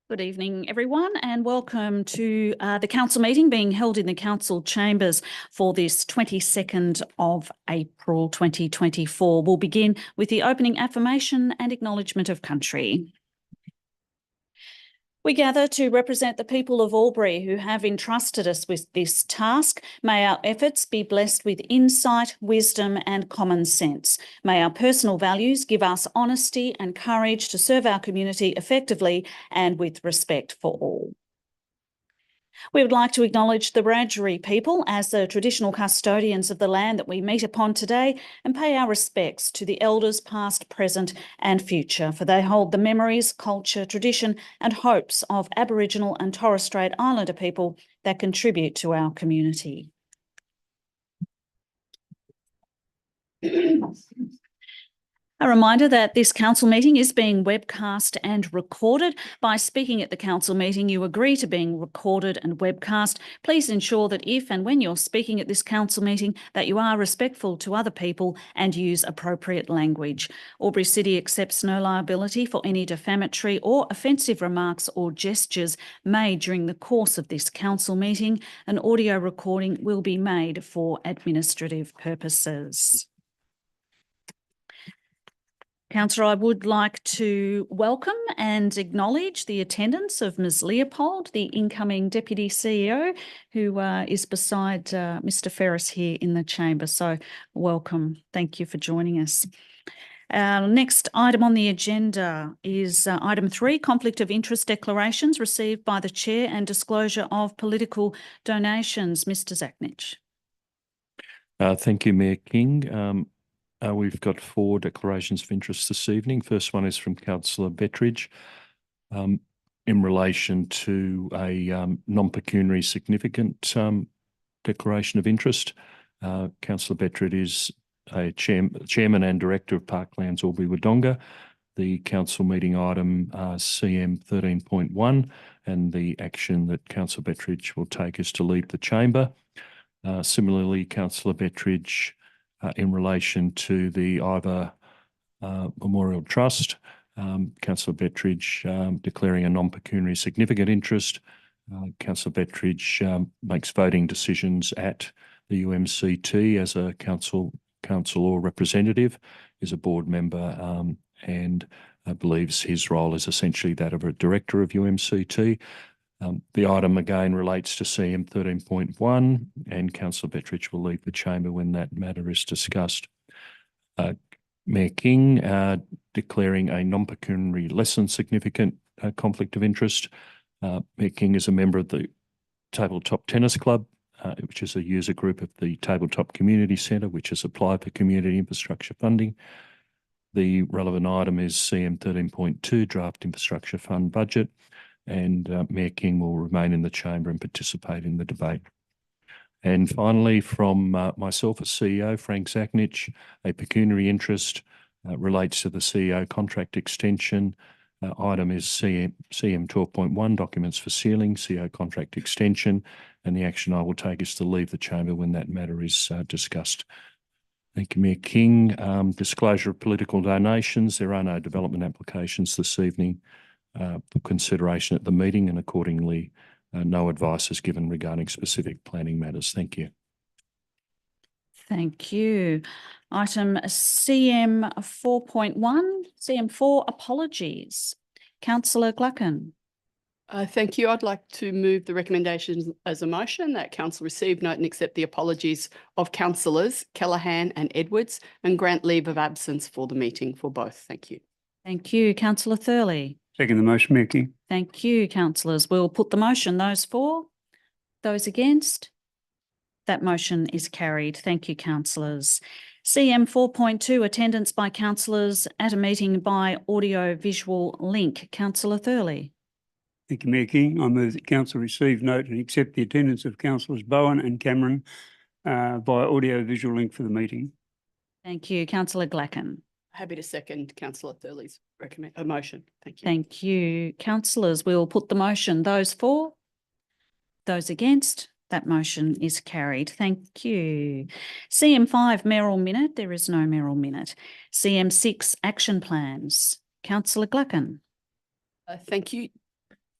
Good evening, everyone, and welcome to the council meeting being held in the council chambers for this 22nd of April 2024. We'll begin with the opening affirmation and acknowledgement of country. We gather to represent the people of Albury who have entrusted us with this task. May our efforts be blessed with insight, wisdom and common sense. May our personal values give us honesty and courage to serve our community effectively and with respect for all. We would like to acknowledge the Wiradjuri people as the traditional custodians of the land that we meet upon today and pay our respects to the elders past, present and future, for they hold the memories, culture, tradition and hopes of Aboriginal and Torres Strait Islander people that contribute to our community. A reminder that this council meeting is being webcast and recorded. By speaking at the council meeting, you agree to being recorded and webcast. Please ensure that if and when you're speaking at this council meeting, that you are respectful to other people and use appropriate language. Albury City accepts no liability for any defamatory or offensive remarks or gestures made during the course of this council meeting. An audio recording will be made for administrative purposes. Councillor, I would like to welcome and acknowledge the attendance of Ms Leopold, the incoming Deputy CEO, who is beside Mr Ferris here in the chamber. So welcome. Thank you for joining us. Our next item on the agenda is item 3, conflict of interest declarations received by the Chair and disclosure of political donations. Mr Zagnich. Thank you, Mayor King. We've got 4 declarations of interest this evening. First one is from Councillor Bettridge in relation to a non-pecuniary significant declaration of interest. Councillor Bettridge is a chairman and director of Parklands Albury Wodonga. The council meeting item CM 13.1, and the action that Councillor Bettridge will take is to leave the chamber. Similarly, Councillor Bettridge in relation to the Iva Memorial Trust, Councillor Bettridge declaring a non-pecuniary significant interest. Councillor Bettridge makes voting decisions at the UMCT as a council or representative, is a board member and believes his role is essentially that of a director of UMCT. The item again relates to CM 13.1, and Councillor Bettridge will leave the chamber when that matter is discussed. Mayor King declaring a non-pecuniary less than significant conflict of interest. Mayor King is a member of the Tabletop Tennis Club, which is a user group of the Tabletop Community Centre, which has applied for community infrastructure funding. The relevant item is CM 13.2, draft infrastructure fund budget. And Mayor King will remain in the chamber and participate in the debate. And finally, from myself as CEO, Frank Zagnich, a pecuniary interest relates to the CEO contract extension. Item is CM 12.1, documents for sealing, CEO contract extension, and the action I will take is to leave the chamber when that matter is discussed. Thank you, Mayor King. Disclosure of political donations. There are no development applications this evening for consideration at the meeting, and accordingly no advice is given regarding specific planning matters. Thank you. Thank you. Item CM 4.1, CM 4, apologies. Councillor Gluckin. Thank you. I'd like to move the recommendations as a motion that council receive, note and accept the apologies of councillors Callaghan and Edwards and grant leave of absence for the meeting for both. Thank you. Thank you. Councillor Thurley. Second the motion, Mayor King. Thank you, councillors. We'll put the motion. Those for? Those against? That motion is carried. Thank you, councillors. CM 4.2, attendance by councillors at a meeting by audio visual link. Councillor Thurley. Thank you, Mayor King. I move that council receive, note and accept the attendance of councillors Bowen and Cameron via audio visual link for the meeting. Thank you. Councillor Gluckin. Happy to second Councillor Thurley's motion. Thank you. Thank you. Councillors, we will put the motion. Those for? Those against? That motion is carried. Thank you. CM 5, mayoral minute. There is no mayoral minute. CM 6, action plans. Councillor Gluckin. Thank you.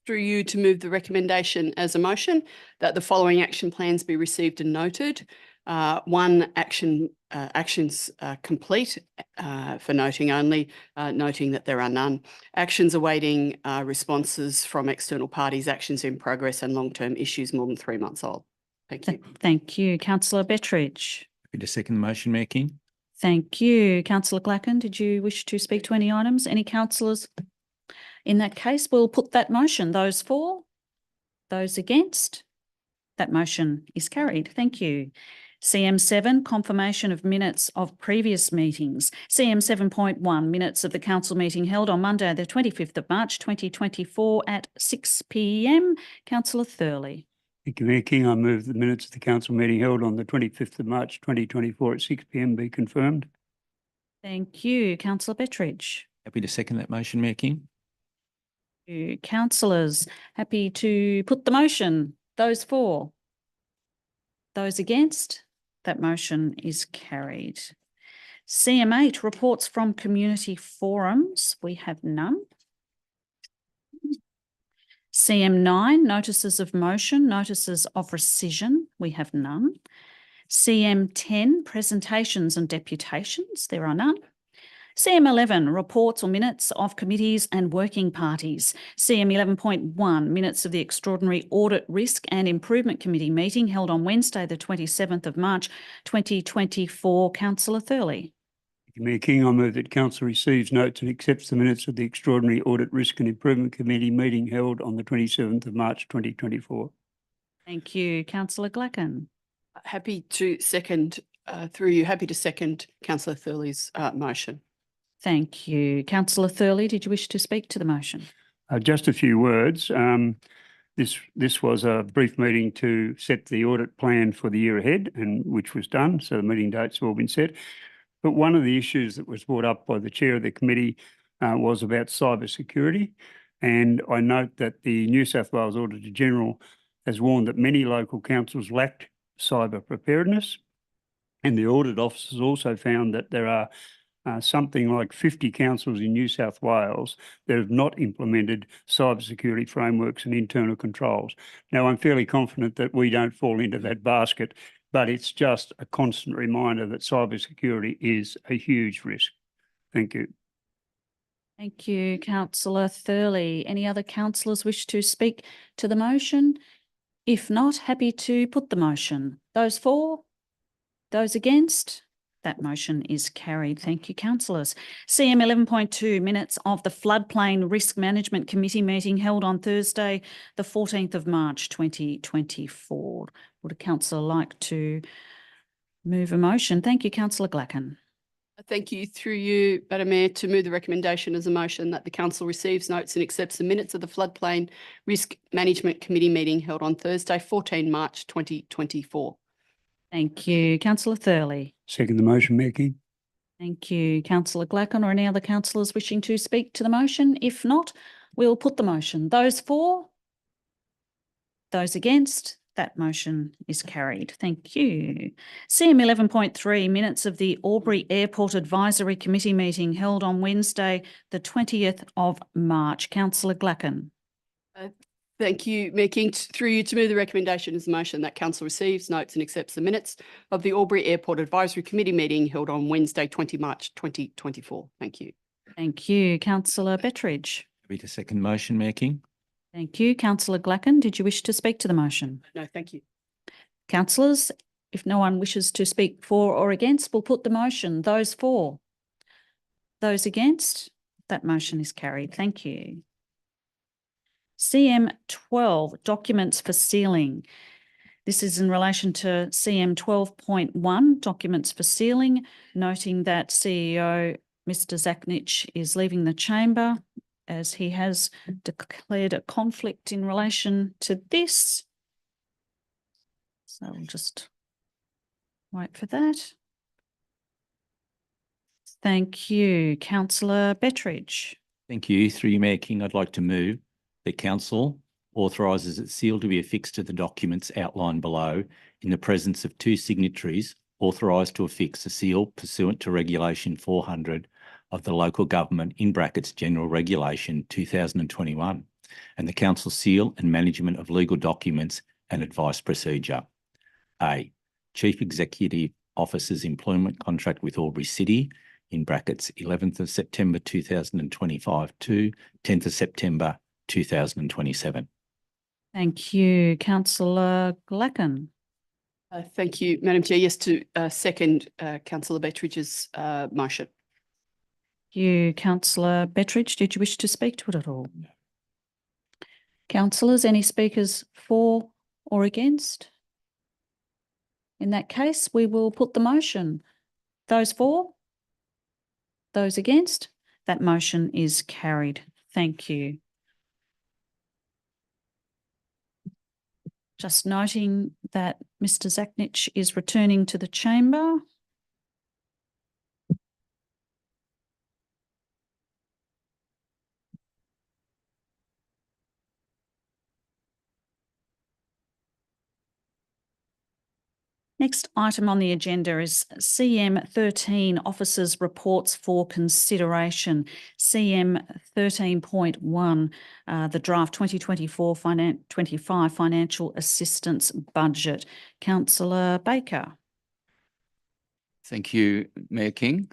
through you to move the recommendation as a motion that the following action plans be received and noted. One actions complete for noting only, noting that there are none. Actions awaiting responses from external parties, actions in progress and long-term issues more than 3 months old. Thank you. Thank you. Councillor Bettridge. Happy to second the motion, Mayor King. Thank you. Councillor Glacken, did you wish to speak to any items? Any councillors? In that case, we'll put that motion. Those for? Those against? That motion is carried. Thank you. CM7, confirmation of minutes of previous meetings. CM 7.1, minutes of the council meeting held on Monday, the 25th of March, 2024 at 6 p.m. Councillor Thurley. Thank you, Mayor King. I move the minutes of the council meeting held on the 25th of March 2024 at 6 p.m. be confirmed. Thank you. Councillor Bettridge. Happy to second that motion, Mayor King. Thank you. Councillors, happy to put the motion. Those for? Those against? That motion is carried. CM8, reports from community forums. We have none. CM9, notices of motion, notices of rescission. We have none. CM10, presentations and deputations. There are none. CM11, reports or minutes of committees and working parties. CM11.1, minutes of the Extraordinary Audit Risk and Improvement Committee meeting held on Wednesday, the 27th of March, 2024. Councillor Thurley. Thank you, Mayor King. I move that council receives, notes and accepts the minutes of the Extraordinary Audit Risk and Improvement Committee meeting held on the 27th of March 2024. Thank you. Councillor Glacken. Happy to second, through you, happy to second Councillor Thurley's motion. Thank you. Councillor Thurley, did you wish to speak to the motion? Just a few words. This was a brief meeting to set the audit plan for the year ahead, and which was done. So the meeting dates have all been set. But one of the issues that was brought up by the chair of the committee was about cyber security. And I note that the New South Wales Auditor General has warned that many local councils lacked cyber preparedness. And the audit officers also found that there are something like 50 councils in New South Wales that have not implemented cybersecurity frameworks and internal controls. Now, I'm fairly confident that we don't fall into that basket, but it's just a constant reminder that cybersecurity is a huge risk. Thank you. Thank you, Councillor Thurley. Any other councillors wish to speak to the motion? If not, happy to put the motion. Those for? Those against? That motion is carried. Thank you, councillors. CM 11.2, minutes of the Floodplain Risk Management Committee meeting held on Thursday, the 14th of March, 2024. Would a councillor like to move a motion? Thank you, Councillor Glacken. Thank you, through you, Madam Mayor, to move the recommendation as a motion that the council receives, notes and accepts the minutes of the Floodplain Risk Management Committee meeting held on Thursday, 14 March 2024. Thank you. Councillor Thurley. Second the motion, Mayor King. Thank you. Councillor Glacken, or any other councillors wishing to speak to the motion? If not, we'll put the motion. Those for? Those against? That motion is carried. Thank you. CM 11.3, minutes of the Albury Airport Advisory Committee meeting held on Wednesday, the 20th of March. Councillor Glacken. Thank you, Mayor King. Through you, to move the recommendation as a motion that council receives, notes and accepts the minutes of the Albury Airport Advisory Committee meeting held on Wednesday, 20 March 2024. Thank you. Thank you. Councillor Bettridge. Happy to second motion, Mayor King. Thank you. Councillor Glacken, did you wish to speak to the motion? No, thank you. Councillors, if no one wishes to speak for or against, we'll put the motion. Those for? Those against? That motion is carried. Thank you. CM 12, documents for sealing. This is in relation to CM 12.1, documents for sealing, noting that CEO Mr. Zachnich is leaving the chamber as he has declared a conflict in relation to this. So we'll just wait for that. Thank you. Councillor Bettridge. Thank you. Through you, Mayor King, I'd like to move the council authorises its seal to be affixed to the documents outlined below in the presence of two signatories authorised to affix a seal pursuant to Regulation 400 of the Local Government (General Regulation) 2021. and the council seal and management of legal documents and advice procedure. A, Chief Executive Officer's employment contract with Albury City in brackets 11th of September 2025 to 10th of September 2027. Thank you. Councillor Glaskin. Thank you, Madam Chair. Yes, to second Councillor Bettridge's motion. Thank you. Councillor Bettridge, did you wish to speak to it at all? No. Councillors, any speakers for or against? In that case, we will put the motion. Those for? Those against? That motion is carried. Thank you. Just noting that Mr. Zaknich is returning to the chamber. Next item on the agenda is CM 13 Officers' Reports for Consideration. CM 13.1, the draft 2024-25 Financial Assistance Budget. Councillor Baker. Thank you, Mayor King.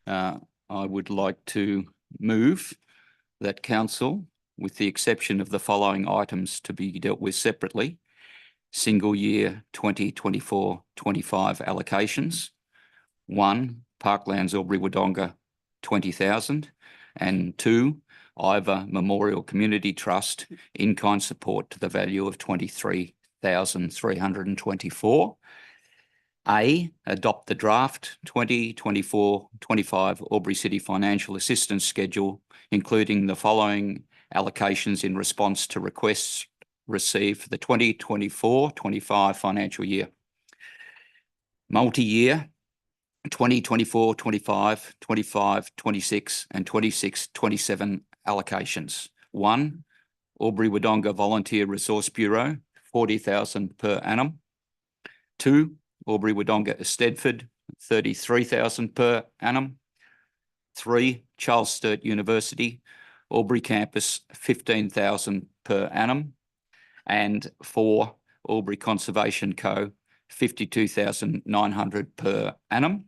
I would like to move that council, with the exception of the following items to be dealt with separately: single year 2024-25 allocations. 1, Parklands Albury Wodonga 20,000, and 2, Iva Memorial Community Trust in-kind support to the value of 23,324. A, adopt the draft 2024-25 Albury City Financial Assistance Schedule, including the following allocations in response to requests received for the 2024-25 financial year. Multi-year 2024-25, 25-26 and 26-27 allocations. 1, Albury Wodonga Volunteer Resource Bureau, 40,000 per annum. 2, Albury Wodonga Eisteddfod, 33,000 per annum. 3, Charles Sturt University, Albury Campus, 15,000 per annum. And 4, Albury Conservation Co, 52,900 per annum.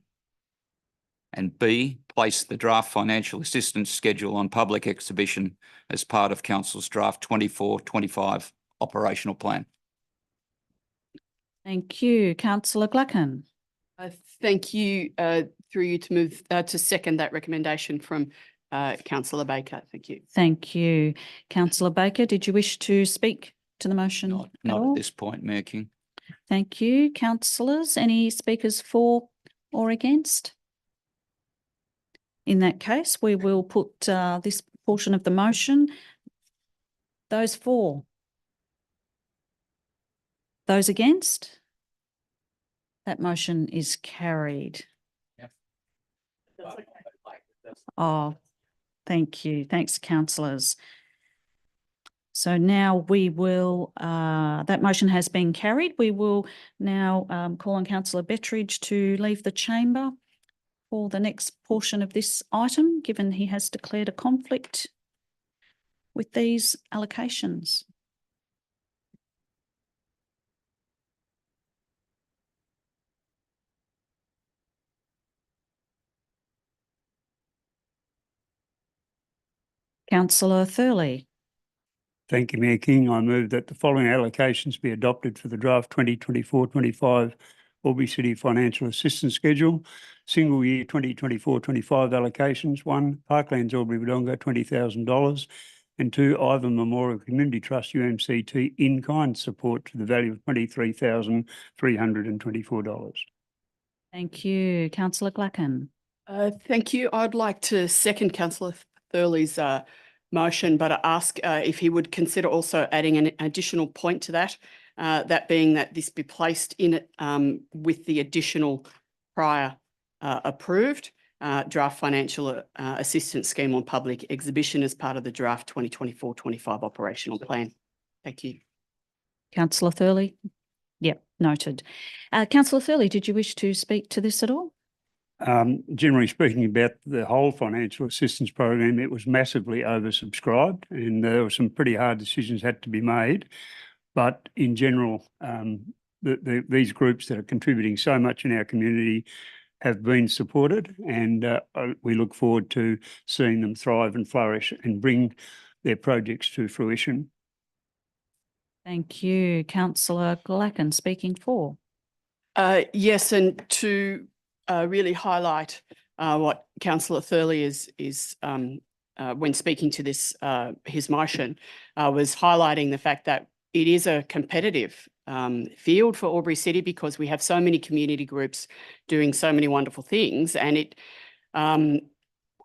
And B, place the draft financial assistance schedule on public exhibition as part of Council's draft 24-25 operational plan. Thank you. Councillor Glaskin. Thank you, through you to move to second that recommendation from Councillor Baker. Thank you. Thank you. Councillor Baker, did you wish to speak to the motion? Not at this point, Mayor King. Thank you. Councillors, any speakers for or against? In that case, we will put this portion of the motion. Those for? Those against? That motion is carried. Oh, thank you. Thanks, councillors. So now we will, that motion has been carried. We will now call on Councillor Bettridge to leave the chamber for the next portion of this item, given he has declared a conflict with these allocations. Councillor Thurley. Thank you, Mayor King. I move that the following allocations be adopted for the draft 2024-25 Albury City Financial Assistance Schedule. Single year 2024-25 allocations. 1, Parklands Albury Wodonga, $20,000. And 2, Iva Memorial Community Trust UMCT in-kind support to the value of $23,324. Thank you. Councillor Glaskin. Thank you. I'd like to second Councillor Thurley's motion, but I ask if he would consider also adding an additional point to that, that being that this be placed in it with the additional prior approved draft financial assistance scheme on public exhibition as part of the draft 2024-25 operational plan. Thank you. Councillor Thurley. Yep, noted. Councillor Thurley, did you wish to speak to this at all? Generally speaking, about the whole financial assistance program, it was massively oversubscribed, and there were some pretty hard decisions had to be made. But in general, these groups that are contributing so much in our community have been supported, and we look forward to seeing them thrive and flourish and bring their projects to fruition. Thank you. Councillor Glacken speaking for. Yes, and to really highlight what Councillor Thurley is when speaking to this his motion was highlighting the fact that it is a competitive field for Albury City because we have so many community groups doing so many wonderful things, and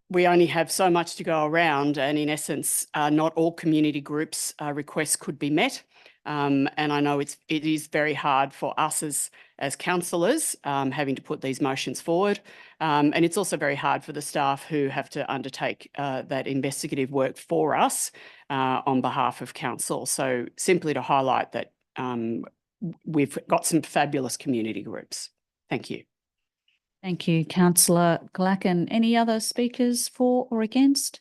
we only have so much to go around, and in essence, not all community groups' requests could be met. And I know it is very hard for us as councillors having to put these motions forward. And it's also very hard for the staff who have to undertake that investigative work for us on behalf of council. So simply to highlight that we've got some fabulous community groups. Thank you. Thank you, Councillor Glacken. Any other speakers for or against?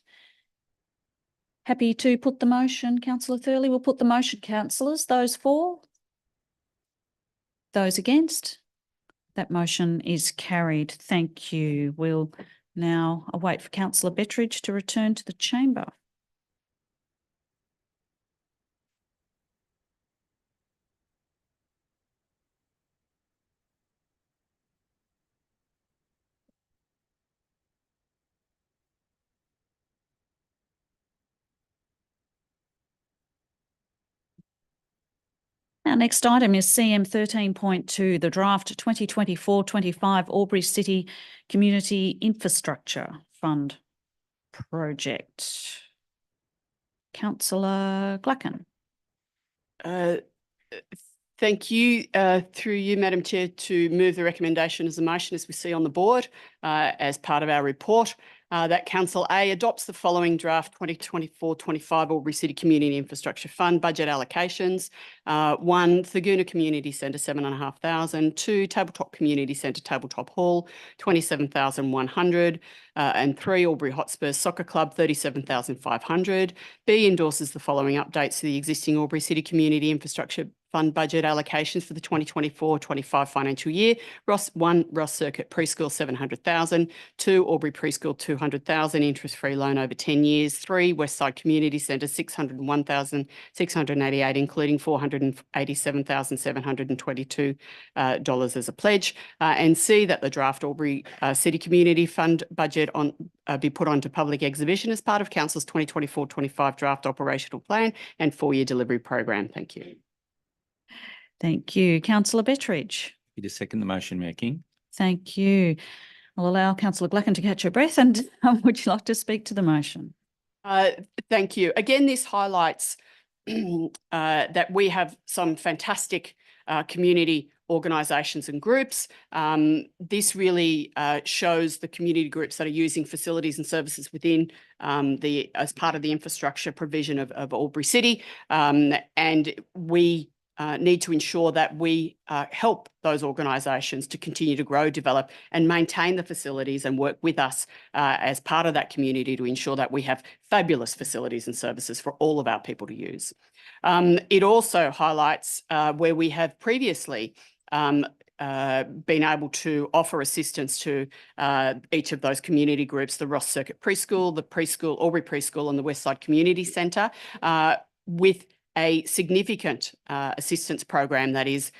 Happy to put the motion, Councillor Thurley. We'll put the motion, councillors. Those for? Those against? That motion is carried. Thank you. We'll now await for Councillor Bettridge to return to the chamber. Our next item is CM 13.2, the draft 2024-25 Albury City Community Infrastructure Fund project. Councillor Glacken. Thank you, through you, Madam Chair, to move the recommendation as a motion as we see on the board as part of our report. That Council A adopts the following draft 2024-25 Albury City Community Infrastructure Fund budget allocations. 1, Thurgoona Community Centre, 7,500. 2, Tabletop Community Centre, Tabletop Hall, 27,100. And 3, Albury Hotspurs Soccer Club, 37,500. B, endorses the following updates to the existing Albury City Community Infrastructure Fund budget allocations for the 2024-25 financial year. 1, Ross Circuit Preschool, 700,000. 2, Albury Preschool, 200,000, interest-free loan over 10 years. 3, Westside Community Centre, 601,688, including $487,722 as a pledge. And C, that the draft Albury City Community Fund budget be put onto public exhibition as part of Council's 2024-25 draft operational plan and 4-year delivery program. Thank you. Thank you. Councillor Bettridge. Happy to second the motion, Mayor King. Thank you. I'll allow Councillor Glacken to catch her breath. And would you like to speak to the motion? Thank you. Again, this highlights that we have some fantastic community organisations and groups. This really shows the community groups that are using facilities and services within as part of the infrastructure provision of Albury City. And we need to ensure that we help those organisations to continue to grow, develop and maintain the facilities and work with us as part of that community to ensure that we have fabulous facilities and services for all of our people to use. It also highlights where we have previously been able to offer assistance to each of those community groups, the Ross Circuit Preschool, the Preschool, Albury Preschool and the Westside Community Centre, with a significant assistance program that is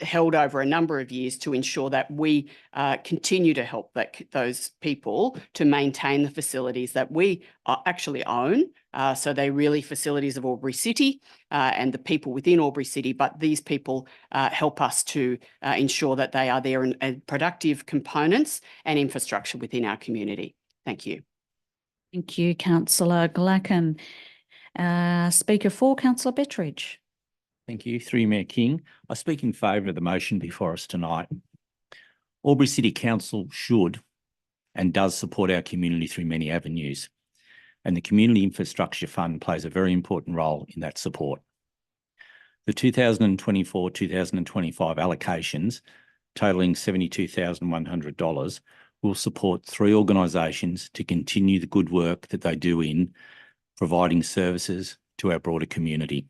held over a number of years to ensure that we continue to help those people to maintain the facilities that we actually own. So they're really facilities of Albury City and the people within Albury City, but these people help us to ensure that they are there and productive components and infrastructure within our community. Thank you. Thank you, Councillor Glacken. Speaker 4, Councillor Bettridge. Thank you. Through you, Mayor King, I speak in favour of the motion before us tonight. Albury City Council should and does support our community through many avenues, and the Community Infrastructure Fund plays a very important role in that support. The 2024-2025 allocations totaling $72,100 will support 3 organisations to continue the good work that they do in providing services to our broader community.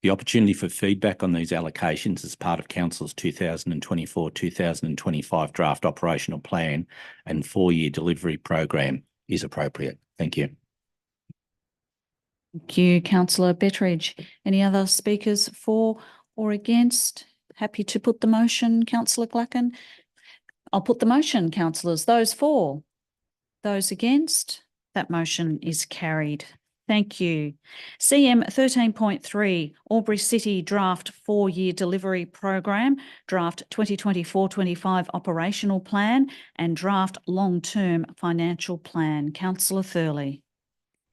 The opportunity for feedback on these allocations as part of Council's 2024-2025 draft operational plan and 4-year delivery program is appropriate. Thank you. Thank you, Councillor Bettridge. Any other speakers for or against? Happy to put the motion, Councillor Glacken. I'll put the motion, councillors. Those for, those against, that motion is carried. Thank you. CM 13.3, Albury City Draft 4-Year Delivery Program, Draft 2024-25 Operational Plan and Draft Long-Term Financial Plan. Councillor Thurley.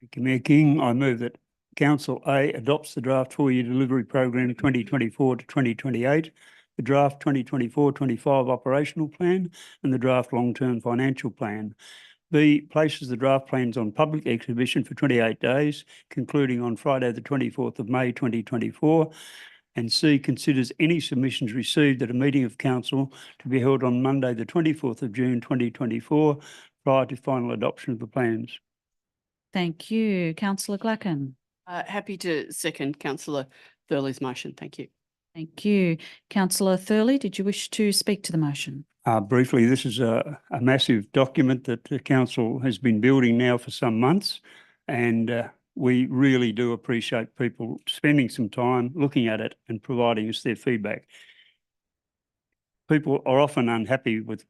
Thank you, Mayor King. I move that Council A adopts the Draft 4-Year Delivery Program 2024 to 2028, the Draft 2024-25 Operational Plan and the Draft Long-Term Financial Plan. B, places the draft plans on public exhibition for 28 days, concluding on Friday the 24th of May 2024. And C, considers any submissions received at a meeting of Council to be held on Monday the 24th of June 2024 prior to final adoption of the plans. Thank you. Councillor Glacken. Happy to second Councillor Thurley's motion. Thank you. Thank you. Councillor Thurley, did you wish to speak to the motion? Briefly, this is a massive document that the Council has been building now for some months, and we really do appreciate people spending some time looking at it and providing us their feedback. People are often unhappy with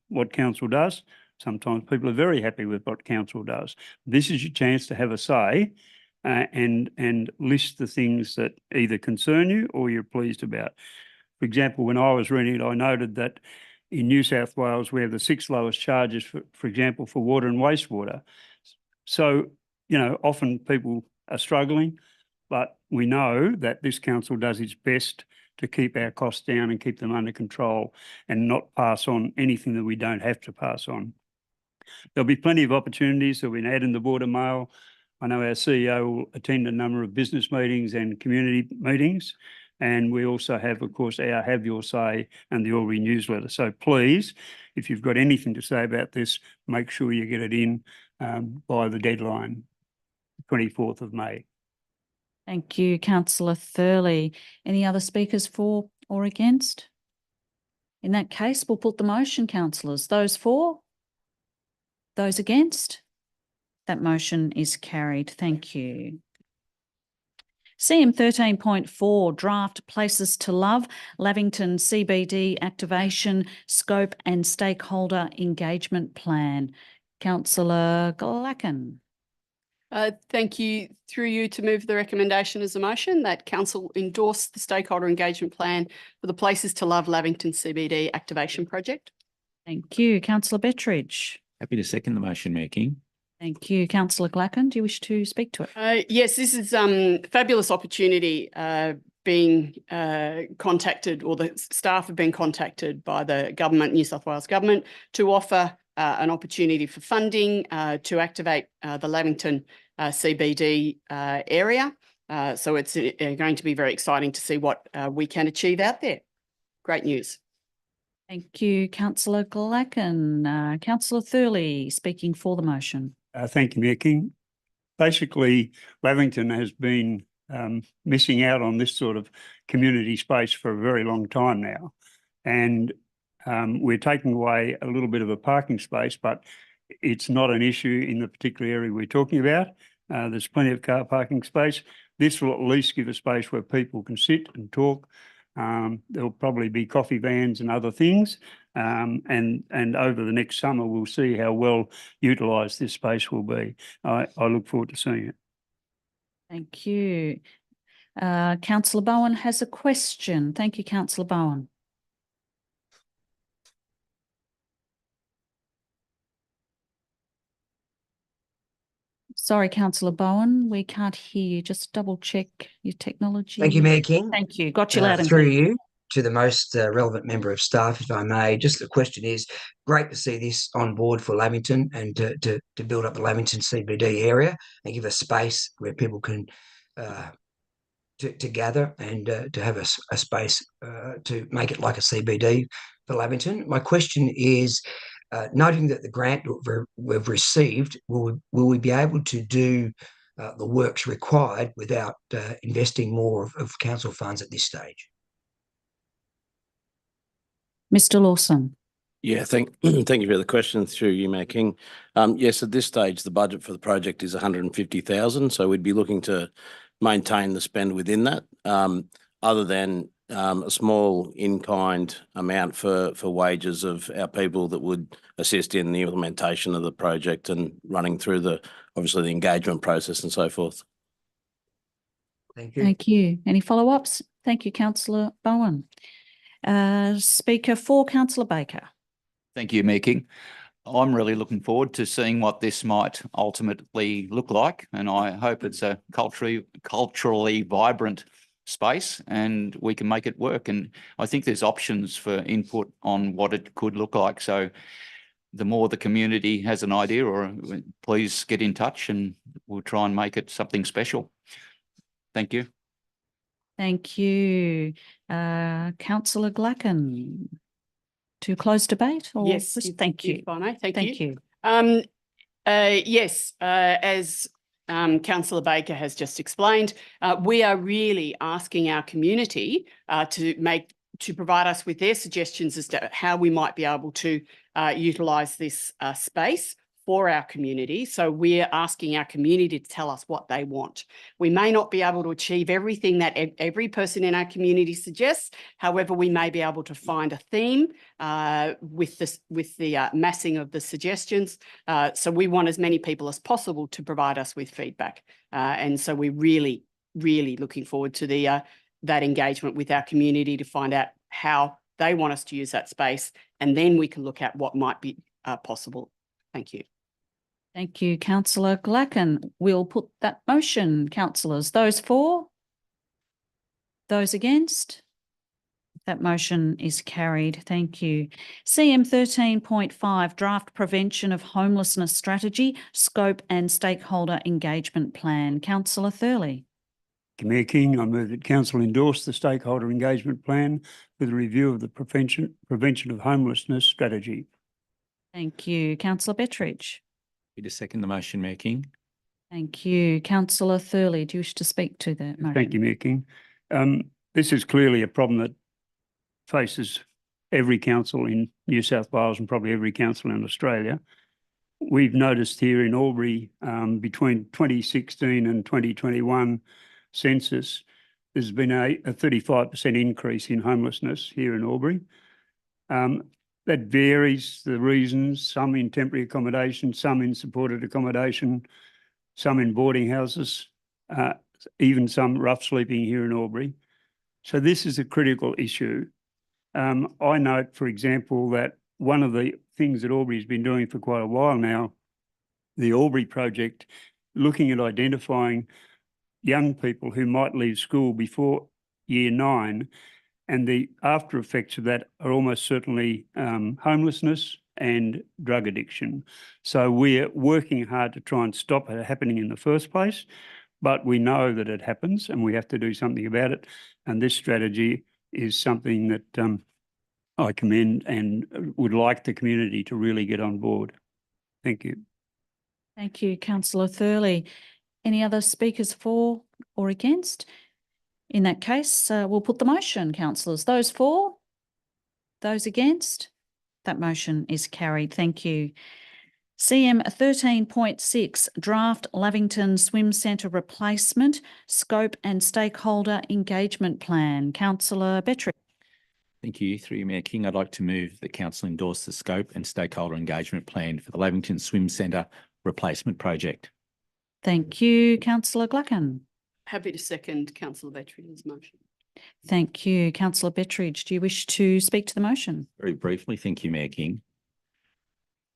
what Council does. Sometimes people are very happy with what Council does. This is your chance to have a say and list the things that either concern you or you're pleased about. For example, when I was reading it, I noted that in New South Wales, we have the 6th lowest charges, for example, for water and wastewater. So, you know, often people are struggling, but we know that this Council does its best to keep our costs down and keep them under control and not pass on anything that we don't have to pass on. There'll be plenty of opportunities. There'll be an ad in the Border Mail. I know our CEO will attend a number of business meetings and community meetings. And we also have, of course, our Have Your Say and the Albury newsletter. So please, if you've got anything to say about this, make sure you get it in by the deadline, 24th of May. Thank you, Councillor Thurley. Any other speakers for or against? In that case, we'll put the motion, councillors. Those for? Those against? That motion is carried. Thank you. CM 13.4, Draft Places to Love, Lavington CBD Activation Scope and Stakeholder Engagement Plan. Councillor Glacken. Thank you. Through you to move the recommendation as a motion that Council endorse the Stakeholder Engagement Plan for the Places to Love Lavington CBD Activation Project. Thank you. Councillor Bettridge. Happy to second the motion, Mayor King. Thank you. Councillor Glacken, do you wish to speak to it? Yes, this is a fabulous opportunity being contacted, or the staff have been contacted by the government, New South Wales government, to offer an opportunity for funding to activate the Lavington CBD area. So it's going to be very exciting to see what we can achieve out there. Great news. Thank you, Councillor Glacken. Councillor Thurley speaking for the motion. Thank you, Mayor King. Basically, Lavington has been missing out on this sort of community space for a very long time now. And we're taking away a little bit of a parking space, but it's not an issue in the particular area we're talking about. There's plenty of car parking space. This will at least give a space where people can sit and talk. There'll probably be coffee vans and other things. And over the next summer, we'll see how well utilised this space will be. I look forward to seeing it. Thank you. Councillor Bowen has a question. Thank you, Councillor Bowen. Sorry, Councillor Bowen, we can't hear you. Just double check your technology. Thank you, Mayor King. Thank you. Got you loud and Through clear. you to the most relevant member of staff, if I may. Just the question is, great to see this on board for Lavington and to build up the Lavington CBD area and give a space where people can to to gather and to have a space to make it like a CBD for Lavington. My question is, noting that the grant we've received, will we be able to do the works required without investing more of council funds at this stage? Mr Lawson. Yeah, thank you for the question through you, Mayor King. Yes, at this stage, the budget for the project is 150,000, so we'd be looking to maintain the spend within that, other than a small in-kind amount for wages of our people that would assist in the implementation of the project and running through obviously the engagement process and so forth. Thank you. Thank you. Any follow-ups? Thank you, Councillor Bowen. Speaker 4, Councillor Baker. Thank you, Mayor King. I'm really looking forward to seeing what this might ultimately look like, and I hope it's a culturally vibrant space and we can make it work. And I think there's options for input on what it could look like. So the more the community has an idea, or please get in touch and we'll try and make it something special. Thank you. Thank you. Councillor Glacken. To close debate? Or Yes, thank you. if I may. Thank you. Thank you. Yes, as Councillor Baker has just explained, we are really asking our community to provide us with their suggestions as to how we might be able to utilise this space for our community. So we're asking our community to tell us what they want. We may not be able to achieve everything that every person in our community suggests. However, we may be able to find a theme with the massing of the suggestions. So we want as many people as possible to provide us with feedback. And so we're really, really looking forward to that engagement with our community to find out how they want us to use that space. And then we can look at what might be possible. Thank you. Thank you, Councillor Glacken. We'll put that motion, councillors. Those for? Those against? That motion is carried. Thank you. CM 13.5, Draft Prevention of Homelessness Strategy, Scope and Stakeholder Engagement Plan. Councillor Thurley. Mayor King, I move that council endorse the stakeholder engagement plan with a review of the prevention of homelessness strategy. Thank you. Councillor Bettridge. Happy to second the motion, Mayor King. Thank you. Councillor Thurley, do you wish to speak to that motion? Thank you, Mayor King. This is clearly a problem that faces every council in New South Wales and probably every council in Australia. We've noticed here in Albury, between 2016 and 2021 census, there's been a 35% increase in homelessness here in Albury. That varies the reasons, some in temporary accommodation, some in supported accommodation, some in boarding houses, even some rough sleeping here in Albury. So this is a critical issue. I note, for example, that one of the things that Albury's been doing for quite a while now, the Albury Project, looking at identifying young people who might leave school before year 9, and the after effects of that are almost certainly homelessness and drug addiction. So we're working hard to try and stop it happening in the first place, but we know that it happens and we have to do something about it. And this strategy is something that I commend and would like the community to really get on board. Thank you. Thank you, Councillor Thurley. Any other speakers for or against? In that case, we'll put the motion, councillors. Those for? Those against? That motion is carried. Thank you. CM 13.6, Draft Lavington Swim Centre Replacement, Scope and Stakeholder Engagement Plan. Councillor Bettridge. Thank you. Through you, Mayor King, I'd like to move that council endorse the scope and stakeholder engagement plan for the Lavington Swim Centre Replacement Project. Thank you, Councillor Glacken. Happy to second Councillor Bettridge's motion. Thank you, Councillor Bettridge. Do you wish to speak to the motion? Very briefly, thank you, Mayor King.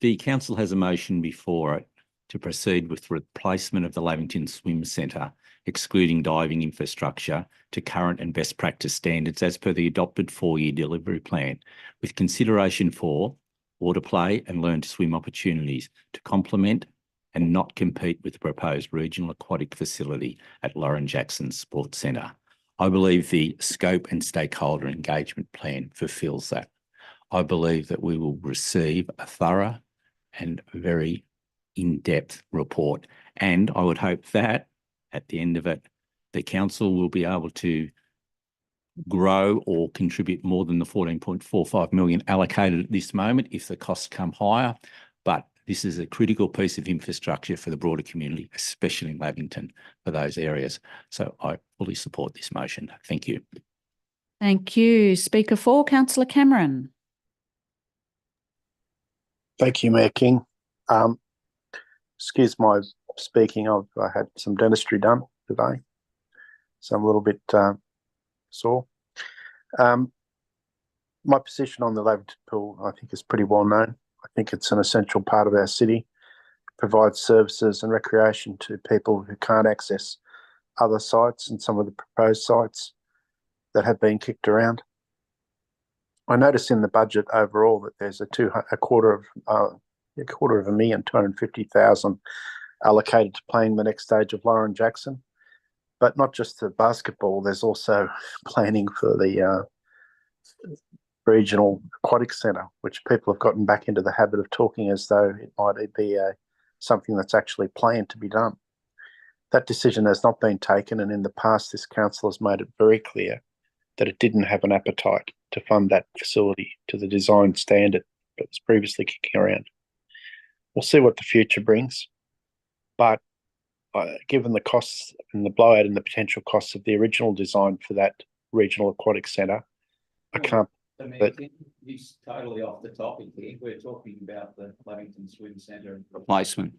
The council has a motion before it to proceed with replacement of the Lavington Swim Centre, excluding diving infrastructure, to current and best practice standards as per the adopted 4-year delivery plan, with consideration for water play and learn to swim opportunities to complement and not compete with the proposed regional aquatic facility at Lauren Jackson Sports Centre. I believe the scope and stakeholder engagement plan fulfills that. I believe that we will receive a thorough and very in-depth report. And I would hope that at the end of it, the council will be able to grow or contribute more than the 14.45 million allocated at this moment if the costs come higher. But this is a critical piece of infrastructure for the broader community, especially in Lavington, for those areas. So I fully support this motion. Thank you. Thank you. Speaker 4, Councillor Cameron. Thank you, Mayor King. Excuse my speaking. I had some dentistry done today, so I'm a little bit sore. My position on the Lavington Pool, I think, is pretty well known. I think it's an essential part of our city. It provides services and recreation to people who can't access other sites and some of the proposed sites that have been kicked around. I notice in the budget overall that there's a quarter of $250,000 allocated to playing the next stage of Lauren Jackson, but not just the basketball. There's also planning for the regional aquatic centre, which people have gotten back into the habit of talking as though it might be something that's actually planned to be done. That decision has not been taken, and in the past this council has made it very clear that it didn't have an appetite to fund that facility to the design standard that was previously kicking around. We'll see what the future brings, but given the costs and the blowout and the potential costs of the original design for that regional aquatic centre, I can't. He's totally off the topic here. We're talking about the Lavington Swim Centre replacement.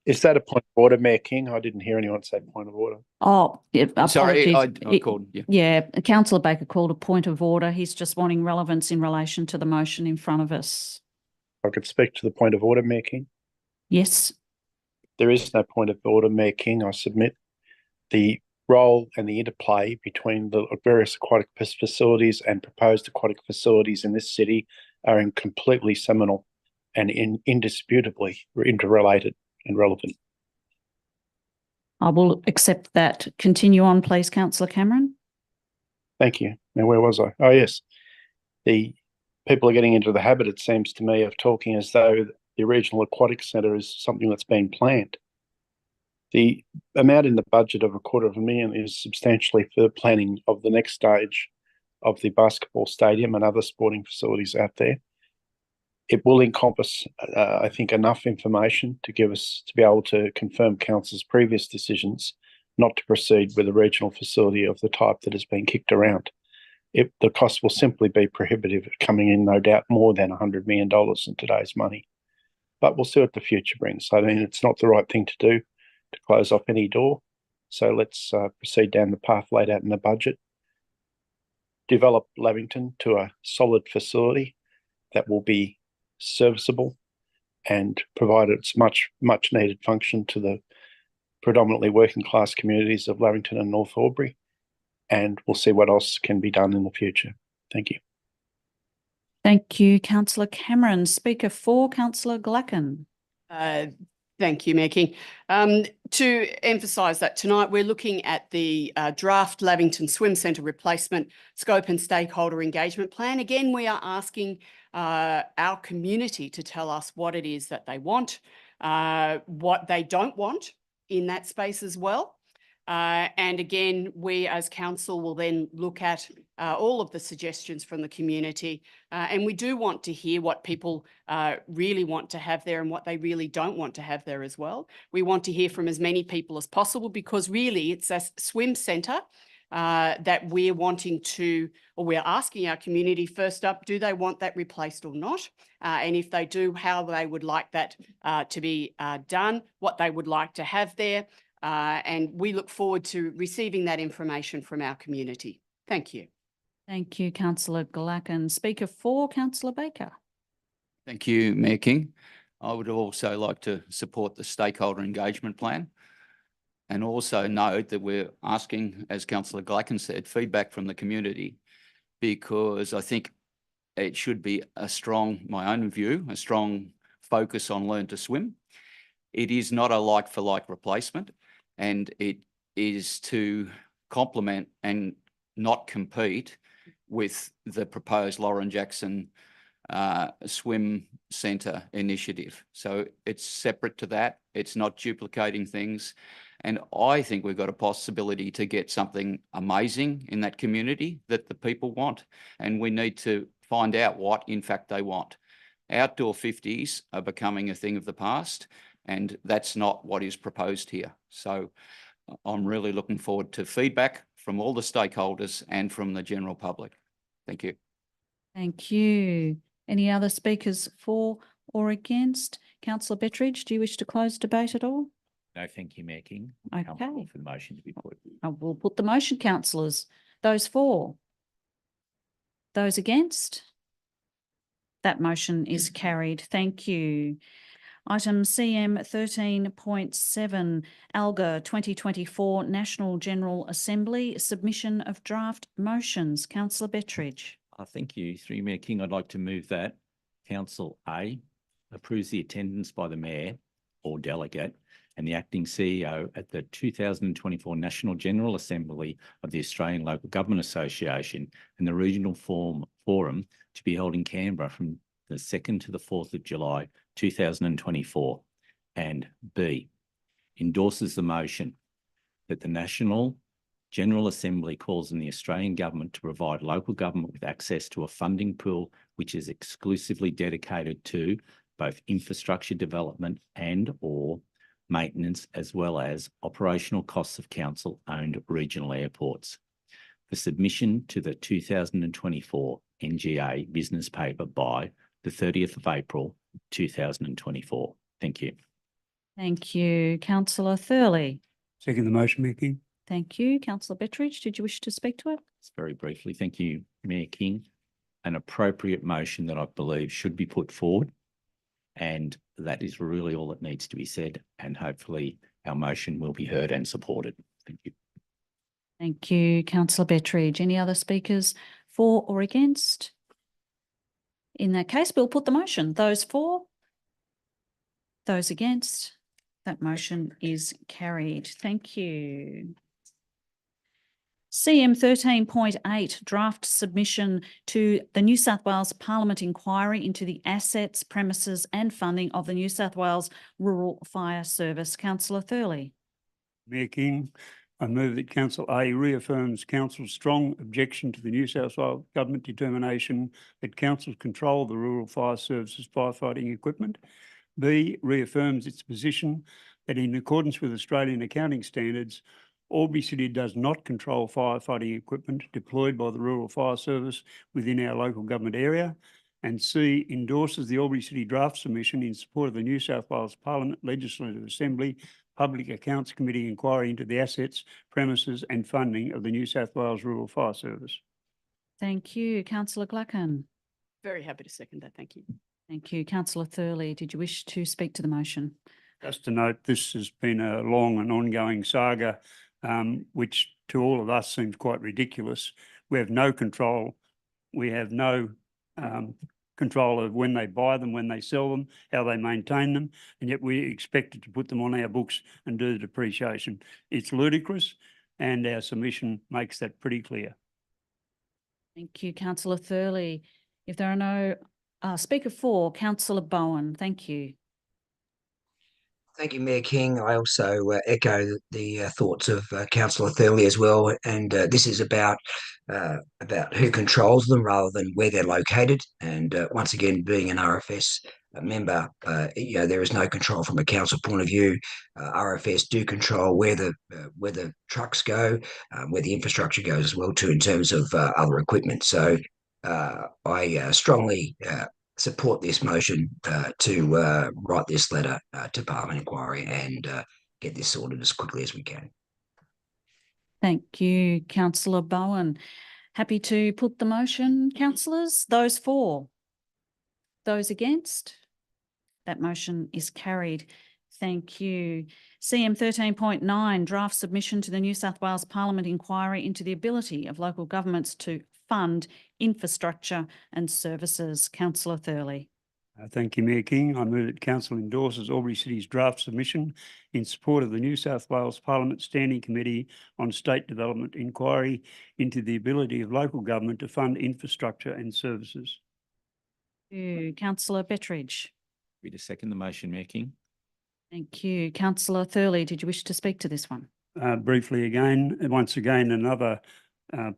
Is that a point of order, Mayor King? I didn't hear anyone say point of order. Oh, yeah, Sorry, apologies. I called you. Yeah, Councillor Baker called a point of order. He's just wanting relevance in relation to the motion in front of us. I could speak to the point of order, Mayor King. Yes. There is no point of order, Mayor King. I submit the role and the interplay between the various aquatic facilities and proposed aquatic facilities in this city are completely seminal and indisputably interrelated and relevant. I will accept that. Continue on, please, Councillor Cameron. Thank you. Now, where was I? Oh, yes. The people are getting into the habit, it seems to me, of talking as though the regional aquatic centre is something that's been planned. The amount in the budget of $250,000 is substantially for planning of the next stage of the basketball stadium and other sporting facilities out there. It will encompass, I think, enough information to give us to be able to confirm council's previous decisions not to proceed with a regional facility of the type that has been kicked around. The cost will simply be prohibitive, coming in no doubt more than $100 million in today's money. But we'll see what the future brings. I mean, it's not the right thing to do to close off any door. So let's proceed down the path laid out in the budget. Develop Lavington to a solid facility that will be serviceable and provide its much needed function to the predominantly working class communities of Lavington and North Albury. And we'll see what else can be done in the future. Thank you. Thank you, Councillor Cameron. Speaker 4, Councillor Glacken. Thank you, Mayor King. To emphasise that tonight we're looking at the draft Lavington Swim Centre replacement scope and stakeholder engagement plan. Again, we are asking our community to tell us what it is that they want, what they don't want in that space as well. And again, we as council will then look at all of the suggestions from the community. And we do want to hear what people really want to have there and what they really don't want to have there as well. We want to hear from as many people as possible, because really it's a swim centre that we're wanting to, or we're asking our community first up, do they want that replaced or not? And if they do, how they would like that to be done, what they would like to have there. And we look forward to receiving that information from our community. Thank you. Thank you, Councillor Glacken. Speaker 4, Councillor Baker. Thank you, Mayor King. I would also like to support the stakeholder engagement plan, and also note that we're asking, as Councillor Glacken said, feedback from the community, because I think it should be a strong, my own view, a strong focus on learn to swim. It is not a like-for-like replacement, and it is to complement and not compete with the proposed Lauren Jackson swim centre initiative. So it's separate to that. It's not duplicating things. And I think we've got a possibility to get something amazing in that community that the people want. And we need to find out what, in fact, they want. Outdoor 50s are becoming a thing of the past, and that's not what is proposed here. So I'm really looking forward to feedback from all the stakeholders and from the general public. Thank you. Thank you. Any other speakers for or against? Councillor Bettridge, do you wish to close debate at all? No, thank you, Mayor King. Okay. Comfortable for the motion to be put. I will put the motion, councillors. Those for? Those against? That motion is carried. Thank you. Item CM 13.7, ALGA 2024 National General Assembly, submission of draft motions. Councillor Bettridge. Thank you. Through you, Mayor King, I'd like to move that Council A approves the attendance by the Mayor or delegate and the acting CEO at the 2024 National General Assembly of the Australian Local Government Association and the Regional Forum to be held in Canberra from the 2nd to the 4th of July 2024. And B, endorses the motion that the National General Assembly calls on the Australian Government to provide local government with access to a funding pool which is exclusively dedicated to both infrastructure development and or maintenance, as well as operational costs of council-owned regional airports. The submission to the 2024 NGA business paper by the 30th of April 2024. Thank you. Thank you. Councillor Thurley. Second the motion, Mayor King. Thank you. Councillor Bettridge, did you wish to speak to it? Just very briefly, thank you, Mayor King. An appropriate motion that I believe should be put forward, and that is really all that needs to be said, and hopefully our motion will be heard and supported. Thank you. Thank you, Councillor Bettridge. Any other speakers for or against? In that case, we'll put the motion. Those for? Those against? That motion is carried. Thank you. CM 13.8, draft submission to the New South Wales Parliament inquiry into the assets, premises and funding of the New South Wales Rural Fire Service. Councillor Thurley. Mayor King, I move that Council A reaffirms Council's strong objection to the New South Wales Government determination that councils control the Rural Fire Services firefighting equipment. B, reaffirms its position that in accordance with Australian accounting standards, Albury City does not control firefighting equipment deployed by the Rural Fire Service within our local government area. And C, endorses the Albury City draft submission in support of the New South Wales Parliament Legislative Assembly Public Accounts Committee inquiry into the assets, premises and funding of the New South Wales Rural Fire Service. Thank you. Councillor Gluckin. Very happy to second that. Thank you. Thank you. Councillor Thurley, did you wish to speak to the motion? Just to note, this has been a long and ongoing saga, which to all of us seems quite ridiculous. We have no control. We have no control of when they buy them, when they sell them, how they maintain them, and yet we expected to put them on our books and do the depreciation. It's ludicrous, and our submission makes that pretty clear. Thank you, Councillor Thurley. If there are no Speaker for, Councillor Bowen. Thank you. Thank you, Mayor King. I also echo the thoughts of Councillor Thurley as well. And this is about who controls them rather than where they're located. And once again, being an RFS member, there is no control from a council point of view. RFS do control where the trucks go, where the infrastructure goes as well too, in terms of other equipment. So I strongly support this motion to write this letter to Parliament Inquiry and get this sorted as quickly as we can. Thank you, Councillor Bowen. Happy to put the motion, councillors. Those for? Those against? That motion is carried. Thank you. CM 13.9, draft submission to the New South Wales Parliament inquiry into the ability of local governments to fund infrastructure and services. Councillor Thurley. Thank you, Mayor King. I move that Council endorses Albury City's draft submission in support of the New South Wales Parliament Standing Committee on State Development inquiry into the ability of local government to fund infrastructure and services. Thank you. Councillor Bettridge. Happy to second the motion, Mayor King. Thank you. Councillor Thurley, did you wish to speak to this one? Briefly again, once again, another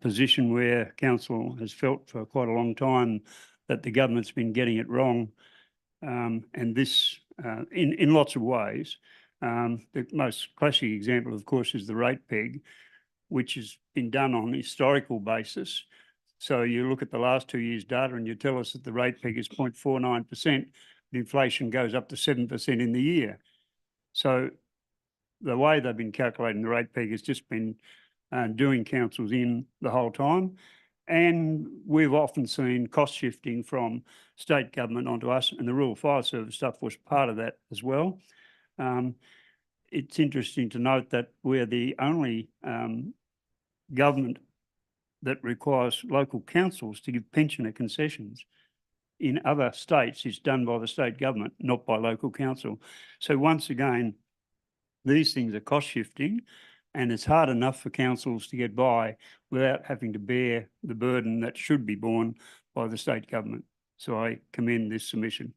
position where council has felt for quite a long time that the government's been getting it wrong. And this, in lots of ways, the most classic example, of course, is the rate peg, which has been done on a historical basis. So you look at the last 2 years' data and you tell us that the rate peg is 0.49%, but inflation goes up to 7% in the year. So the way they've been calculating the rate peg has just been doing councils in the whole time. And we've often seen cost shifting from state government onto us, and the Rural Fire Service stuff was part of that as well. It's interesting to note that we're the only government that requires local councils to give pensioner concessions. In other states, it's done by the state government, not by local council. So once again, these things are cost shifting, and it's hard enough for councils to get by without having to bear the burden that should be borne by the state government. So I commend this submission.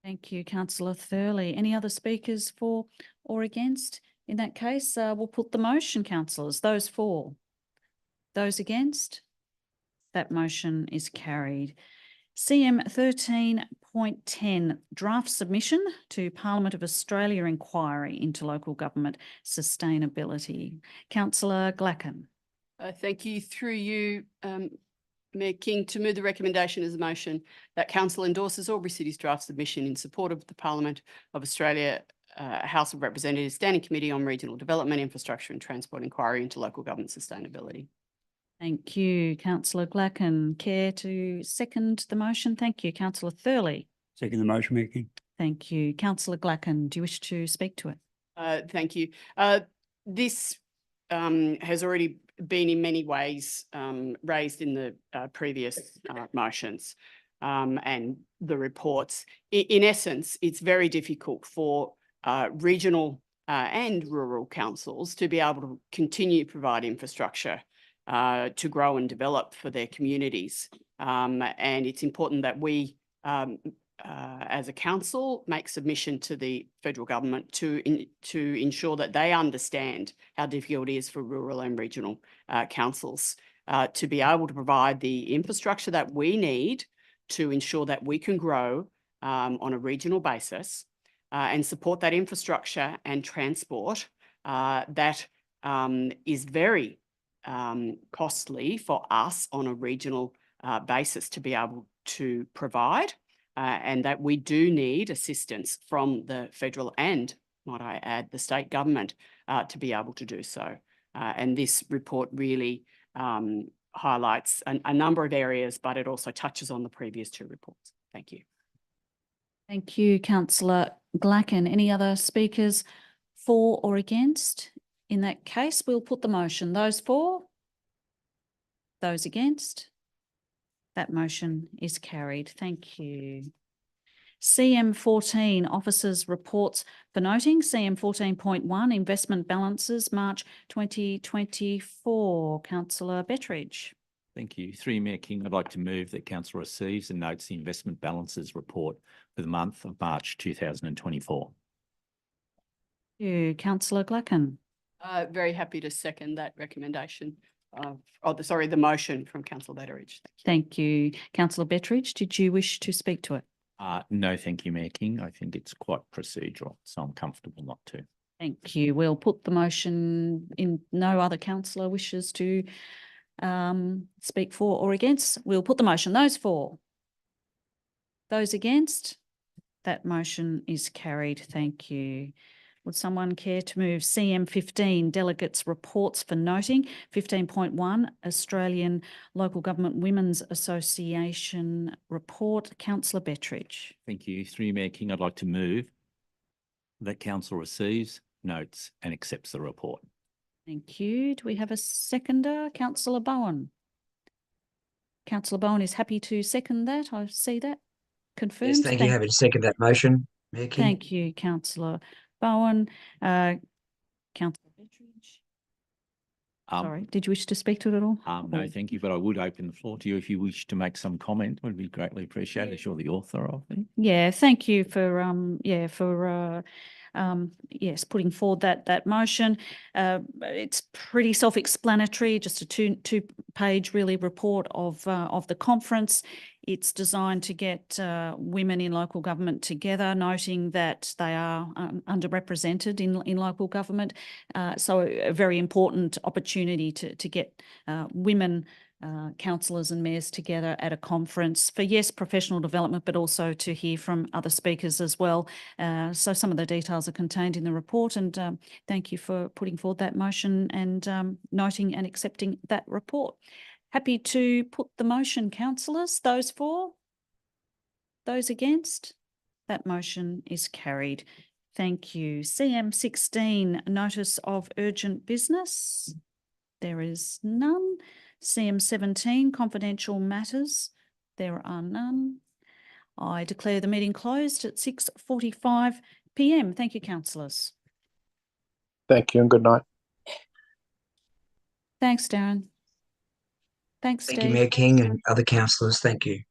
Thank you, Councillor Thurley. Any other speakers for or against? In that case, we'll put the motion, councillors. Those for? Those against? That motion is carried. CM 13.10, draft submission to Parliament of Australia inquiry into local government sustainability. Councillor Glacken. Thank you. Through you, Mayor King, to move the recommendation as a motion that Council endorses Albury City's draft submission in support of the Parliament of Australia House of Representatives Standing Committee on Regional Development, Infrastructure and Transport inquiry into local government sustainability. Thank you, Councillor Glacken. Care to second the motion? Thank you. Councillor Thurley. Second the motion, Mayor King. Thank you. Councillor Glacken, do you wish to speak to it? Thank you. This has already been in many ways raised in the previous motions and the reports. In essence, it's very difficult for regional and rural councils to be able to continue to provide infrastructure to grow and develop for their communities. And it's important that we, as a council, make submission to the federal government to ensure that they understand how difficult it is for rural and regional councils to be able to provide the infrastructure that we need to ensure that we can grow on a regional basis and support that infrastructure and transport that is very costly for us on a regional basis to be able to provide, and that we do need assistance from the federal and, might I add, the state government to be able to do so. And this report really highlights a number of areas, but it also touches on the previous two reports. Thank you. Thank you, Councillor Glacken. Any other speakers for or against? In that case, we'll put the motion. Those for? Those against? That motion is carried. Thank you. CM 14, Officers' Reports for Noting. CM 14.1, Investment Balances, March 2024. Councillor Bettridge. Thank you. Through you, Mayor King, I'd like to move that Council receives and notes the investment balances report for the month of March 2024. Thank you. Councillor Glacken. Very happy to second that recommendation. The motion from Councillor Bettridge. Thank you. Councillor Bettridge, did you wish to speak to it? No, thank you, Mayor King. I think it's quite procedural, so I'm comfortable not to. Thank you. We'll put the motion in. No other councillor wishes to speak for or against. We'll put the motion. Those for? Those against? That motion is carried. Thank you. Would someone care to move CM 15, Delegates' Reports for Noting? 15.1, Australian Local Government Women's Association Report. Councillor Bettridge. Thank you. Through you, Mayor King, I'd like to move that Council receives, notes and accepts the report. Thank you. Do we have a seconder? Councillor Bowen. Councillor Bowen is happy to second that. I see that. confirmed? Yes, thank you. Happy to second that motion, Mayor King. Thank you, councillor Bowen. Councillor Bettridge. Sorry, did you wish to speak to it at all? No, Or- thank you, but I would open the floor to you if you wish to make some comment. Would be greatly appreciated as you're the author of it. Yeah, thank you for yes, putting forward that motion. It's pretty self-explanatory, just a two-page really report of the conference. It's designed to get women in local government together, noting that they are underrepresented in local government. So a very important opportunity to get women councillors and mayors together at a conference for, yes, professional development, but also to hear from other speakers as well. So some of the details are contained in the report, and thank you for putting forward that motion and noting and accepting that report. Happy to put the motion, councillors. Those for? Those against? That motion is carried. Thank you. CM 16, notice of urgent business. There is none. CM 17, confidential matters. There are none. I declare the meeting closed at 6:45 p.m. Thank you, councillors. Thank you and good night. Thanks, Darren. Thanks, Thank Steve. you, Mayor King and other councillors. Thank you.